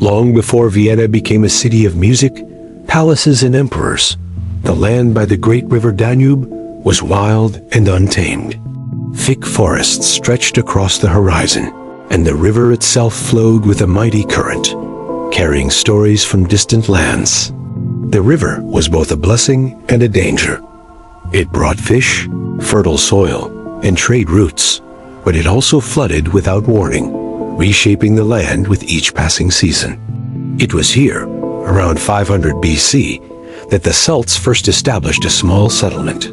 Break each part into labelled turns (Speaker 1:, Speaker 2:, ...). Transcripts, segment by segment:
Speaker 1: Long before Vienna became a city of music, palaces and emperors, the land by the great river Danube was wild and untamed. Thick forests stretched across the horizon, and the river itself flowed with a mighty current, carrying stories from distant lands. The river was both a blessing and a danger. It brought fish, fertile soil, and trade routes, but it also flooded without warning, reshaping the land with each passing season. It was here, around 500 BC, that the Celts first established a small settlement.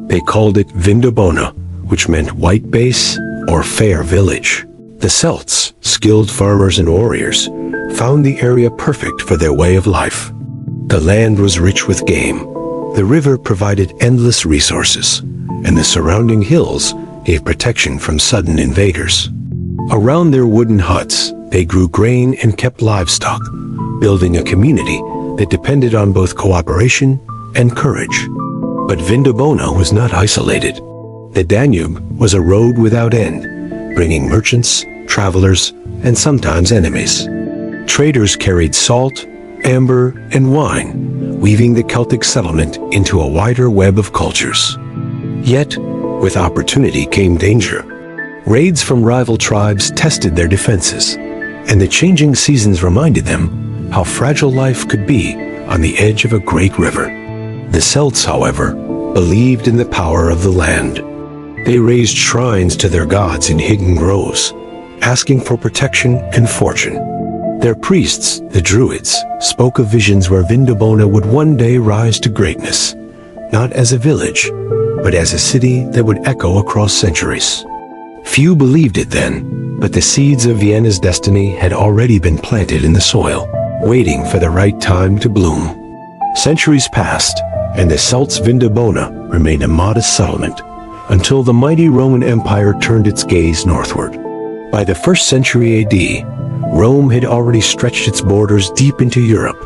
Speaker 1: They called it Vindobona, which meant white base or fair village. The Celts, skilled farmers and warriors, found the area perfect for their way of life. The land was rich with game, the river provided endless resources, and the surrounding hills gave protection from sudden invaders. Around their wooden huts, they grew grain and kept livestock, building a community that depended on both cooperation and courage. But Vindobona was not isolated. The Danube was a road without end, bringing merchants, travelers, and sometimes enemies. Traders carried salt, amber, and wine, weaving the Celtic settlement into a wider web of cultures. Yet, with opportunity came danger. Raids from rival tribes tested their defenses, and the changing seasons reminded them how fragile life could be on the edge of a great river. The Celts, however, believed in the power of the land. They raised shrines to their gods in hidden groves, asking for protection and fortune. Their priests, the Druids, spoke of visions where Vindobona would one day rise to greatness, not as a village, but as a city that would echo across centuries. Few believed it then, but the seeds of Vienna's destiny had already been planted in the soil, waiting for the right time to bloom. Centuries passed, and the Celts' Vindobona remained a modest settlement, until the mighty Roman Empire turned its gaze northward. By the 1st century AD, Rome had already stretched its borders deep into Europe,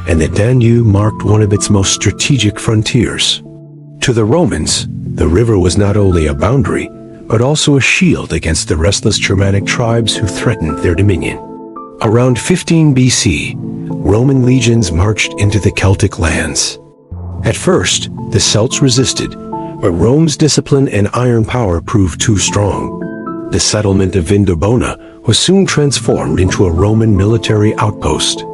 Speaker 1: and the Danube marked one of its most strategic frontiers. To the Romans, the river was not only a boundary, but also a shield against the restless Germanic tribes who threatened their dominion. Around 15 BC, Roman legions marched into the Celtic lands. At first, the Celts resisted, but Rome's discipline and iron power proved too strong. The settlement of Vindobona was soon transformed into a Roman military outpost.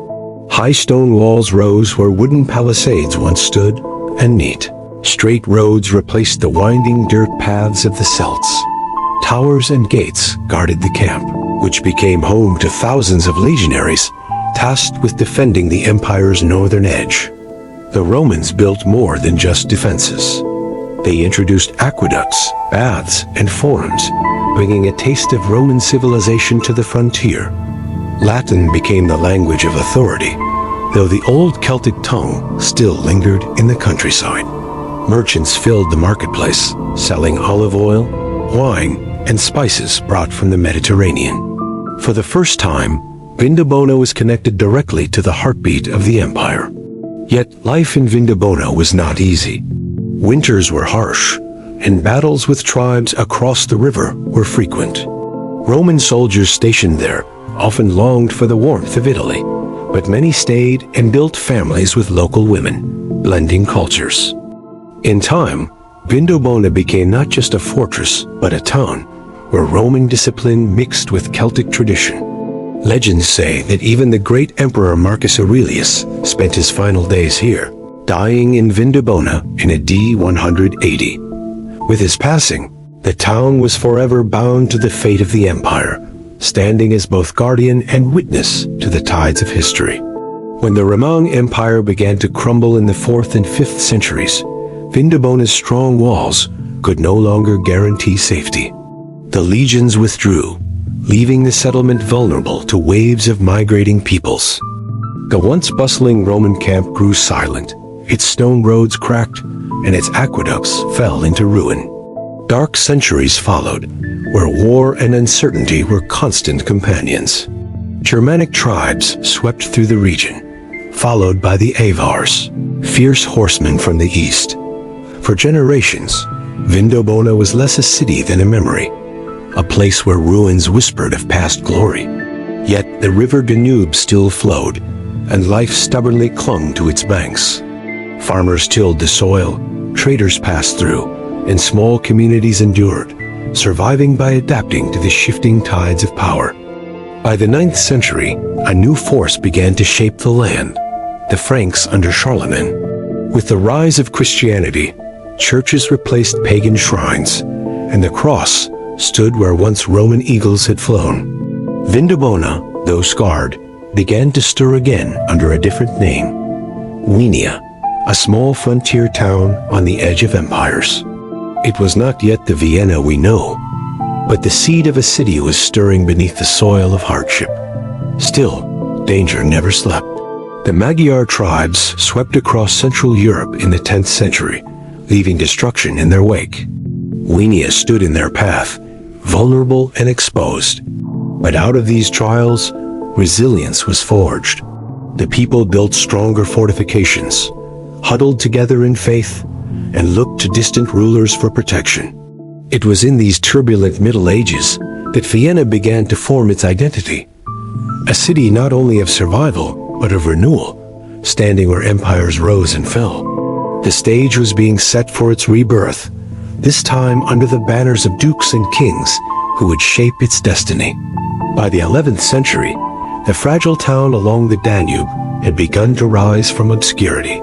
Speaker 1: High stone walls rose where wooden palisades once stood, and neat, straight roads replaced the winding dirt paths of the Celts. Towers and gates guarded the camp, which became home to thousands of legionaries tasked with defending the empire's northern edge. The Romans built more than just defenses. They introduced aqueducts, baths, and forums, bringing a taste of Roman civilization to the frontier. Latin became the language of authority, though the old Celtic tongue still lingered in the countryside. Merchants filled the marketplace, selling olive oil, wine, and spices brought from the Mediterranean. For the first time, Vindobona was connected directly to the heartbeat of the empire. Yet life in Vindobona was not easy. Winters were harsh, and battles with tribes across the river were frequent. Roman soldiers stationed there often longed for the warmth of Italy, but many stayed and built families with local women, blending cultures. In time, Vindobona became not just a fortress, but a town where Roman discipline mixed with Celtic tradition. Legends say that even the great emperor Marcus Aurelius spent his final days here, dying in Vindobona in AD 180. With his passing, the town was forever bound to the fate of the empire, standing as both guardian and witness to the tides of history. When the Roman Empire began to crumble in the 4th and 5th centuries, Vindobona's strong walls could no longer guarantee safety. The legions withdrew, leaving the settlement vulnerable to waves of migrating peoples. The once bustling Roman camp grew silent, its stone roads cracked, and its aqueducts fell into ruin. Dark centuries followed, where war and uncertainty were constant companions. Germanic tribes swept through the region, followed by the Avars, fierce horsemen from the east. For generations, Vindobona was less a city than a memory, a place where ruins whispered of past glory. Yet the river Danube still flowed, and life stubbornly clung to its banks. Farmers tilled the soil, traders passed through, and small communities endured, surviving by adapting to the shifting tides of power. By the 9th century, a new force began to shape the land, the Franks under Charlemagne. With the rise of Christianity, churches replaced pagan shrines, and the cross stood where once Roman eagles had flown. Vindobona, though scarred, began to stir again under a different name. Wienia, a small frontier town on the edge of empires. It was not yet the Vienna we know, but the seed of a city was stirring beneath the soil of hardship. Still, danger never slept. The Magyar tribes swept across Central Europe in the 10th century, leaving destruction in their wake. Wienia stood in their path, vulnerable and exposed. But out of these trials, resilience was forged. The people built stronger fortifications, huddled together in faith, and looked to distant rulers for protection. It was in these turbulent Middle Ages that Vienna began to form its identity. A city not only of survival, but of renewal, standing where empires rose and fell. The stage was being set for its rebirth, this time under the banners of dukes and kings who would shape its destiny. By the 11th century, the fragile town along the Danube had begun to rise from obscurity.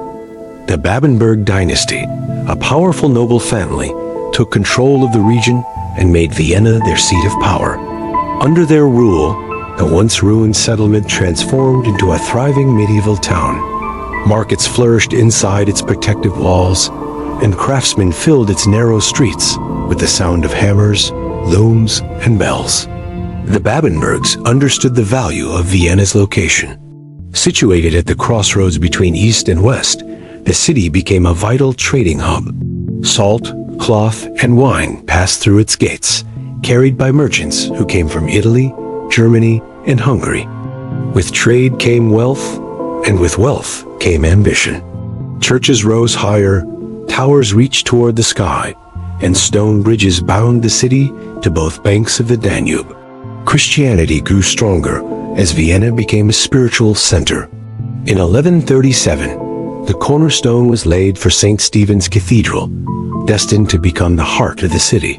Speaker 1: The Babenberg dynasty, a powerful noble family, took control of the region and made Vienna their seat of power. Under their rule, the once ruined settlement transformed into a thriving medieval town. Markets flourished inside its protective walls, and craftsmen filled its narrow streets with the sound of hammers, looms, and bells. The Babenbergs understood the value of Vienna's location. Situated at the crossroads between east and west, the city became a vital trading hub. Salt, cloth, and wine passed through its gates, carried by merchants who came from Italy, Germany, and Hungary. With trade came wealth, and with wealth came ambition. Churches rose higher, towers reached toward the sky, and stone bridges bound the city to both banks of the Danube. Christianity grew stronger as Vienna became a spiritual center. In 1137, the cornerstone was laid for St. Stephen's Cathedral, destined to become the heart of the city.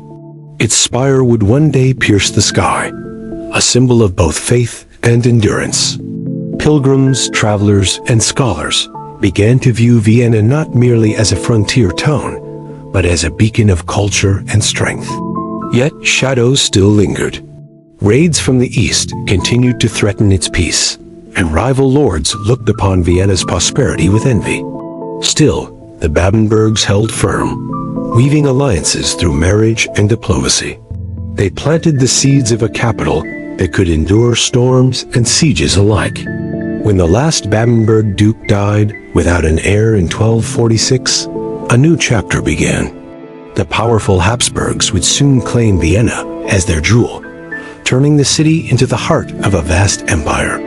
Speaker 1: Its spire would one day pierce the sky, a symbol of both faith and endurance. Pilgrims, travelers, and scholars began to view Vienna not merely as a frontier town, but as a beacon of culture and strength. Yet shadows still lingered. Raids from the east continued to threaten its peace, and rival lords looked upon Vienna's prosperity with envy. Still, the Babenbergs held firm, weaving alliances through marriage and diplomacy. They planted the seeds of a capital that could endure storms and sieges alike. When the last Babenberg duke died without an heir in 1246, a new chapter began. The powerful Habsburgs would soon claim Vienna as their jewel, turning the city into the heart of a vast empire.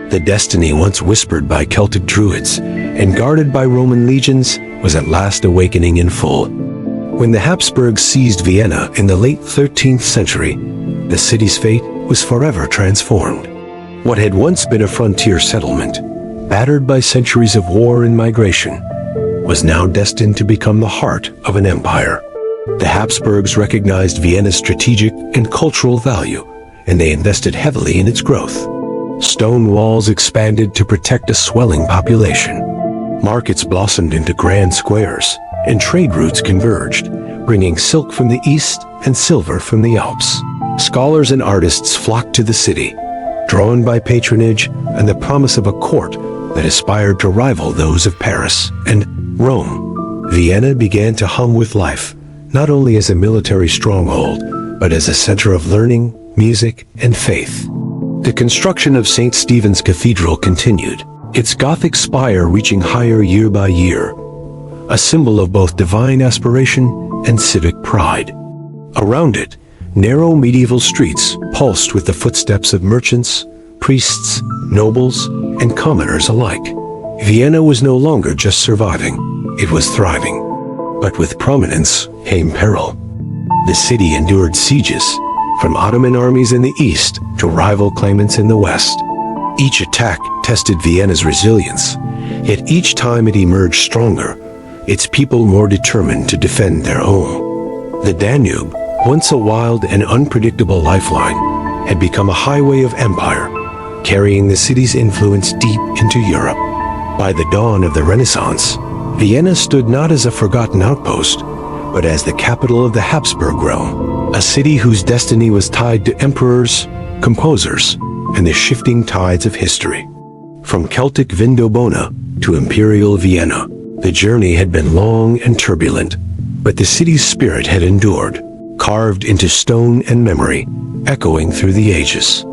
Speaker 1: The destiny once whispered by Celtic druids and guarded by Roman legions was at last awakening in full. When the Habsburgs seized Vienna in the late 13th century, the city's fate was forever transformed. What had once been a frontier settlement, battered by centuries of war and migration, was now destined to become the heart of an empire. The Habsburgs recognized Vienna's strategic and cultural value, and they invested heavily in its growth. Stone walls expanded to protect a swelling population. Markets blossomed into grand squares, and trade routes converged, bringing silk from the east and silver from the Alps. Scholars and artists flocked to the city, drawn by patronage and the promise of a court that aspired to rival those of Paris and Rome. Vienna began to hum with life, not only as a military stronghold, but as a center of learning, music, and faith. The construction of St. Stephen's Cathedral continued, its Gothic spire reaching higher year by year, a symbol of both divine aspiration and civic pride. Around it, narrow medieval streets pulsed with the footsteps of merchants, priests, nobles, and commoners alike. Vienna was no longer just surviving, it was thriving. But with prominence came peril. The city endured sieges, from Ottoman armies in the east to rival claimants in the west. Each attack tested Vienna's resilience, yet each time it emerged stronger, its people more determined to defend their home. The Danube, once a wild and unpredictable lifeline, had become a highway of empire, carrying the city's influence deep into Europe. By the dawn of the Renaissance, Vienna stood not as a forgotten outpost, but as the capital of the Habsburg realm, a city whose destiny was tied to emperors, composers, and the shifting tides of history. From Celtic Vindobona to Imperial Vienna, the journey had been long and turbulent, but the city's spirit had endured, carved into stone and memory, echoing through the ages.